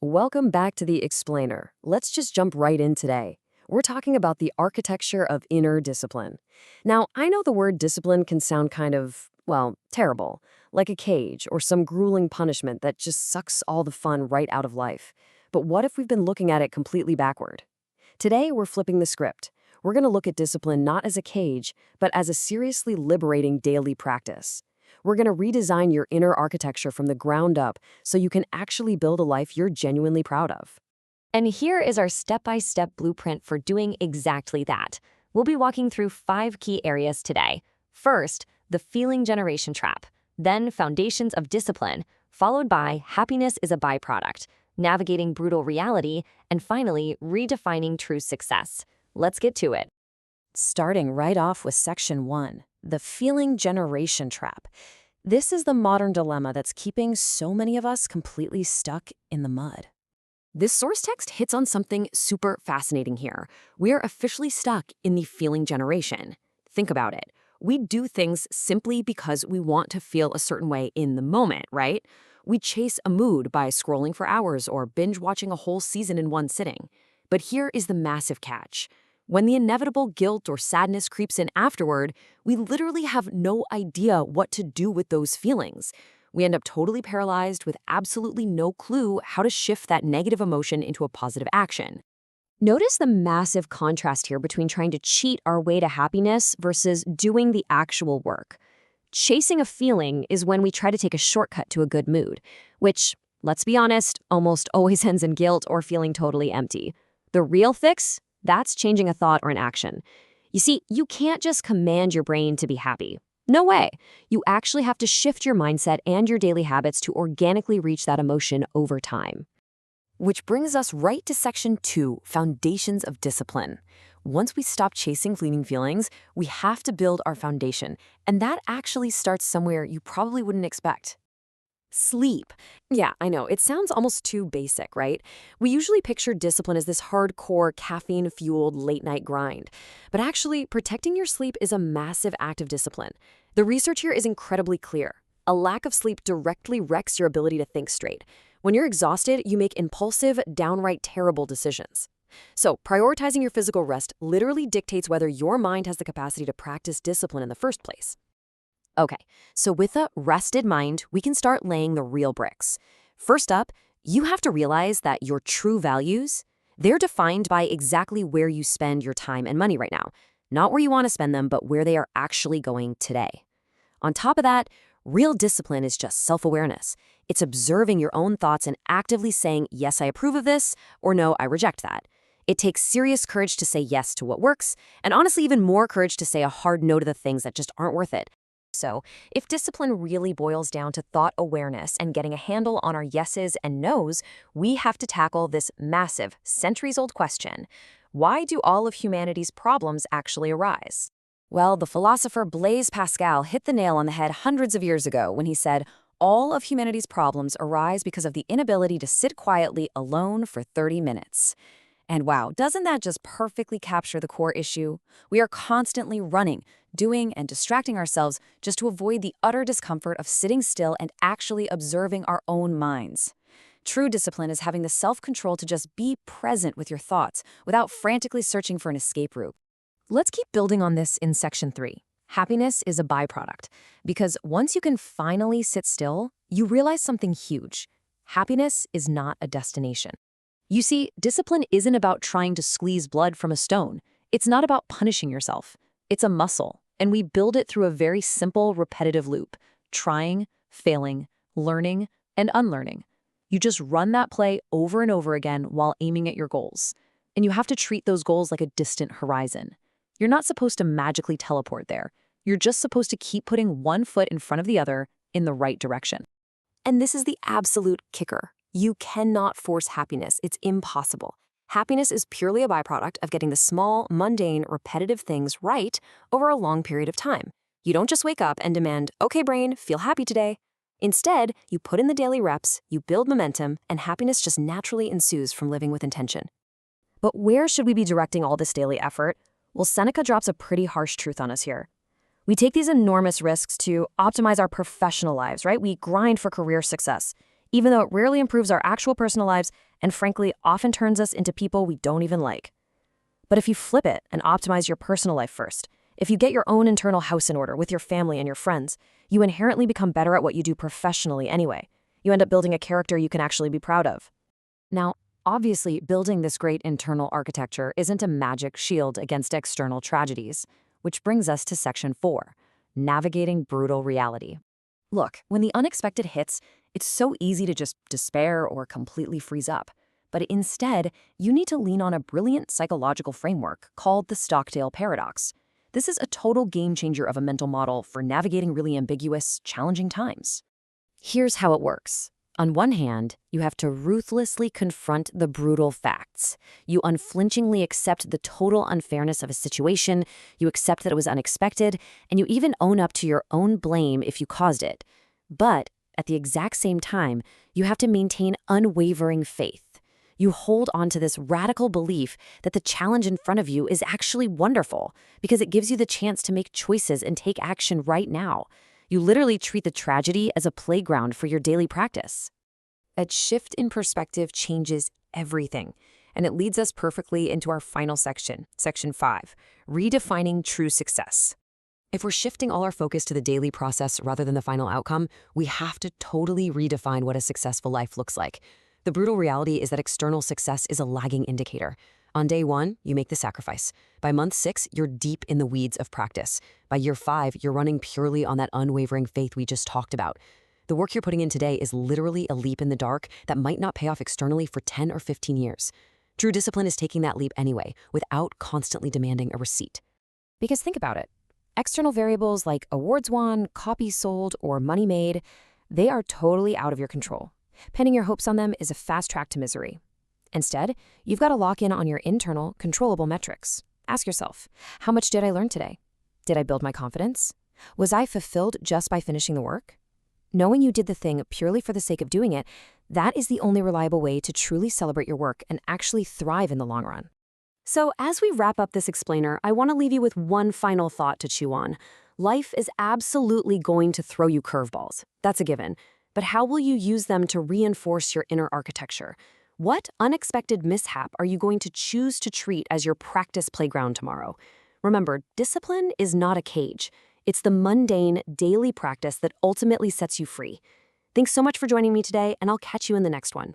Welcome back to the Explainer. Let's just jump right in today. We're talking about the architecture of inner discipline. Now, I know the word discipline can sound kind of, well, terrible, like a cage or some grueling punishment that just sucks all the fun right out of life. But what if we've been looking at it completely backward? Today, we're flipping the script. We're going to look at discipline not as a cage, but as a seriously liberating daily practice. We're going to redesign your inner architecture from the ground up so you can actually build a life you're genuinely proud of. And here is our step-by-step blueprint for doing exactly that. We'll be walking through 5 key areas today. First, the feeling generation trap. Then, foundations of discipline, followed by happiness is a byproduct, navigating brutal reality, and finally, redefining true success. Let's get to it. Starting right off with Section 1, the feeling generation trap. This is the modern dilemma that's keeping so many of us completely stuck in the mud. This source text hits on something super fascinating here. We're officially stuck in the feeling generation. Think about it. We do things simply because we want to feel a certain way in the moment, right? We chase a mood by scrolling for hours or binge watching a whole season in one sitting. But here is the massive catch. When the inevitable guilt or sadness creeps in afterward, we literally have no idea what to do with those feelings. We end up totally paralyzed with absolutely no clue how to shift that negative emotion into a positive action. Notice the massive contrast here between trying to cheat our way to happiness versus doing the actual work. Chasing a feeling is when we try to take a shortcut to a good mood, which, let's be honest, almost always ends in guilt or feeling totally empty. The real fix? That's changing a thought or an action. You see, you can't just command your brain to be happy. No way. You actually have to shift your mindset and your daily habits to organically reach that emotion over time. Which brings us right to Section 2, Foundations of Discipline. Once we stop chasing fleeting feelings, we have to build our foundation, and that actually starts somewhere you probably wouldn't expect. Sleep. Yeah, I know, it sounds almost too basic, right? We usually picture discipline as this hardcore, caffeine-fueled late-night grind. But actually, protecting your sleep is a massive act of discipline. The research here is incredibly clear. A lack of sleep directly wrecks your ability to think straight. When you're exhausted, you make impulsive, downright terrible decisions. So, prioritizing your physical rest literally dictates whether your mind has the capacity to practice discipline in the first place. Okay, so with a rested mind, we can start laying the real bricks. First up, you have to realize that your true values, they're defined by exactly where you spend your time and money right now. Not where you want to spend them, but where they are actually going today. On top of that, real discipline is just self-awareness. It's observing your own thoughts and actively saying, yes, I approve of this, or no, I reject that. It takes serious courage to say yes to what works, and honestly, even more courage to say a hard no to the things that just aren't worth it. So, if discipline really boils down to thought awareness and getting a handle on our yeses and nos, we have to tackle this massive, centuries-old question. Why do all of humanity's problems actually arise? Well, the philosopher Blaise Pascal hit the nail on the head hundreds of years ago when he said, all of humanity's problems arise because of the inability to sit quietly alone for 30 minutes. And wow, doesn't that just perfectly capture the core issue? We are constantly running, doing, and distracting ourselves just to avoid the utter discomfort of sitting still and actually observing our own minds. True discipline is having the self-control to just be present with your thoughts without frantically searching for an escape route. Let's keep building on this in Section 3. Happiness is a byproduct, because once you can finally sit still, you realize something huge. Happiness is not a destination. You see, discipline isn't about trying to squeeze blood from a stone. It's not about punishing yourself. It's a muscle, and we build it through a very simple, repetitive loop. Trying, failing, learning, and unlearning. You just run that play over and over again while aiming at your goals. And you have to treat those goals like a distant horizon. You're not supposed to magically teleport there. You're just supposed to keep putting one foot in front of the other in the right direction. And this is the absolute kicker. You cannot force happiness. It's impossible. Happiness is purely a byproduct of getting the small, mundane, repetitive things right over a long period of time. You don't just wake up and demand, okay, brain, feel happy today. Instead, you put in the daily reps, you build momentum, and happiness just naturally ensues from living with intention. But where should we be directing all this daily effort? Well, Seneca drops a pretty harsh truth on us here. We take these enormous risks to optimize our professional lives, right? We grind for career success. even though it rarely improves our actual personal lives and frankly often turns us into people we don't even like. But if you flip it and optimize your personal life first, if you get your own internal house in order with your family and your friends, you inherently become better at what you do professionally anyway. You end up building a character you can actually be proud of. Now, obviously, building this great internal architecture isn't a magic shield against external tragedies, which brings us to Section 4, navigating brutal reality. Look, when the unexpected hits, it's so easy to just despair or completely freeze up. But instead, you need to lean on a brilliant psychological framework called the Stockdale paradox. This is a total game changer of a mental model for navigating really ambiguous, challenging times. Here's how it works. On one hand, you have to ruthlessly confront the brutal facts. You unflinchingly accept the total unfairness of a situation, you accept that it was unexpected, and you even own up to your own blame if you caused it. But at the exact same time, you have to maintain unwavering faith. You hold on to this radical belief that the challenge in front of you is actually wonderful because it gives you the chance to make choices and take action right now. You literally treat the tragedy as a playground for your daily practice. A shift in perspective changes everything, and it leads us perfectly into our final section, Section 5, redefining true success. If we're shifting all our focus to the daily process rather than the final outcome, we have to totally redefine what a successful life looks like. The brutal reality is that external success is a lagging indicator. On day 1, you make the sacrifice. By month 6, you're deep in the weeds of practice. By year 5, you're running purely on that unwavering faith we just talked about. The work you're putting in today is literally a leap in the dark that might not pay off externally for 10 or 15 years. True discipline is taking that leap anyway, without constantly demanding a receipt. Because think about it. External variables like awards won, copies sold, or money made, they are totally out of your control. Pinning your hopes on them is a fast track to misery. Instead, you've got to lock in on your internal, controllable metrics. Ask yourself, how much did I learn today? Did I build my confidence? Was I fulfilled just by finishing the work? Knowing you did the thing purely for the sake of doing it, that is the only reliable way to truly celebrate your work and actually thrive in the long run. So as we wrap up this explainer, I want to leave you with one final thought to chew on. Life is absolutely going to throw you curveballs. That's a given. But how will you use them to reinforce your inner architecture? What unexpected mishap are you going to choose to treat as your practice playground tomorrow? Remember, discipline is not a cage. It's the mundane, daily practice that ultimately sets you free. Thanks so much for joining me today, and I'll catch you in the next one.